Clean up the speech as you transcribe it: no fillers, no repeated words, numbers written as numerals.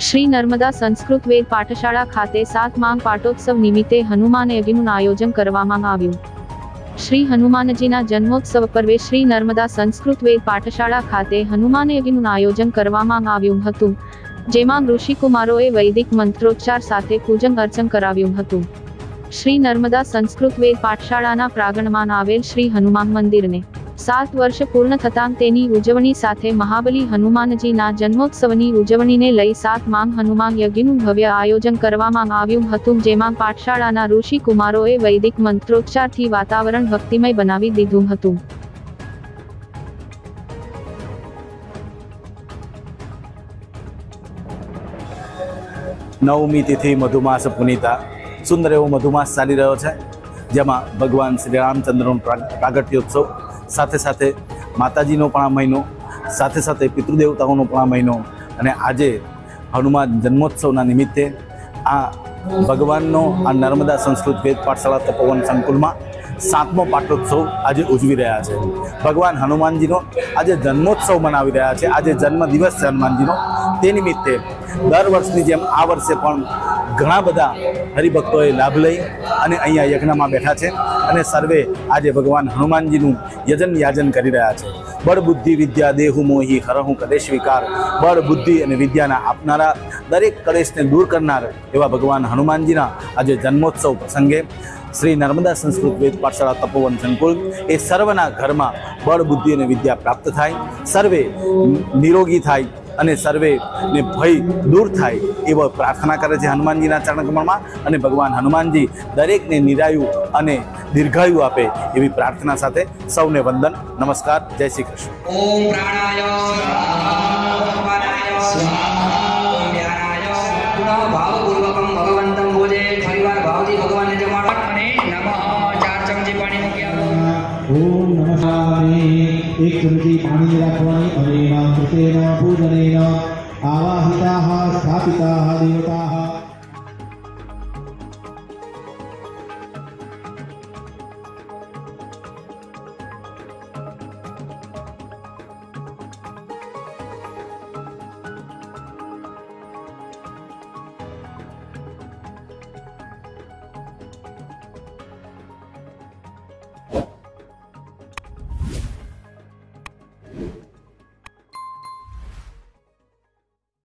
श्री नर्मदा संस्कृत वेद पाठशाला खाते 7 मांग पाटोत्सव निमित्ते हनुमान यज्ञનું આયોજન કરવામાં આવ્યું। श्री हनुमानजीના જન્મોત્સવ પર્વે श्री नर्मदा संस्कृत वेद पाठशाला खाते हनुमान यज्ञનું આયોજન કરવામાં આવ્યું હતું, જેમાં ઋષિકુમારોએ વૈદિક મંત્રોચ્ચાર સાથે પૂજન અર્ચન કરાવ્યું હતું। श्री नर्मदा संस्कृत वेद पाठशालाના પ્રાંગણમાં આવેલ श्री हनुमान મંદિરને 7 વર્ષ પૂર્ણ થતાં તેની ઉજવણી સાથે મહાબલી હનુમાનજીના જન્મોત્સવની ઉજવણીને લઈ 7 માંગ હનુમાન યજ્ઞનું ભવ્ય આયોજન કરવામાં આવ્યું હતું, જેમાં પાઠશાળાના ઋષિ કુમારોએ વૈદિક મંત્રોચ્ચારથી વાતાવરણ ભક્તિમય બનાવી દીધું હતું। नवमी तिथि मधुमास पुनीता सुंदर एवं मधुमास चाली रह्यो छे, जेमां भगवान श्री रामचंद्रनो प्रागट्योत्सव साथे साथे माताजीनो पण आ महीनो, साथे साथे पितृदेवताओनो पण आ महीनो अने आजे हनुमान जन्मोत्सवना निमित्ते आ भगवाननो आ नर्मदा संस्कृत वेद पाठशाला तपोवन संकुलमां 7मो पाठोत्सव आज उजवी रह्या छे। भगवान हनुमानजीनो आज जन्मोत्सव मनावी रह्या छे। आज जन्मदिवस छे हनुमानजीनो, ते निमित्ते दर वर्षनी जेम आ वर्षे पण घणा बधा हरिभक्तोए लाभ लई अने अहींया यज्ञमां बेठा छे अने सर्वे आज भगवान हनुमानजीनुं यजन याजन करी रह्या छे। बळ बुद्धि विद्या देहु मोही हरहु कलेश विकार, बळ बुद्धि अने विद्याना आपनारा दरेक कलेशने दूर करनार एवा भगवान हनुमानजीना आज जन्मोत्सव प्रसंगे श्री नर्मदा संस्कृत वेद पाठशाला तपोवन संकुल ए सर्वना घरमां बळ बुद्धि अने विद्या प्राप्त थाय, सर्वे निरोगी थाय अने सर्वे ने भय दूर थाय एवो प्रार्थना करे छे हनुमानजीना चरणकमळमां। अने भगवान हनुमानजी दरेक ने निरायु अने दीर्घायु आपे एवी प्रार्थना साथे सौने वंदन, नमस्कार, जय श्री कृष्ण। ओम प्राणाय स्वाहाय ओम ध्यानाय पुनः भावपूर्वकं भगवन्तं भोजे परिवार भावથી ભગવાનને જમાડો અને નમઃ 4 ચમચી પાણી મૂક્યા। ओम नमः एक चमची पानी राखवानी अनेन कृतेन पूजनेन आवाहिताः स्थापिताः देवताः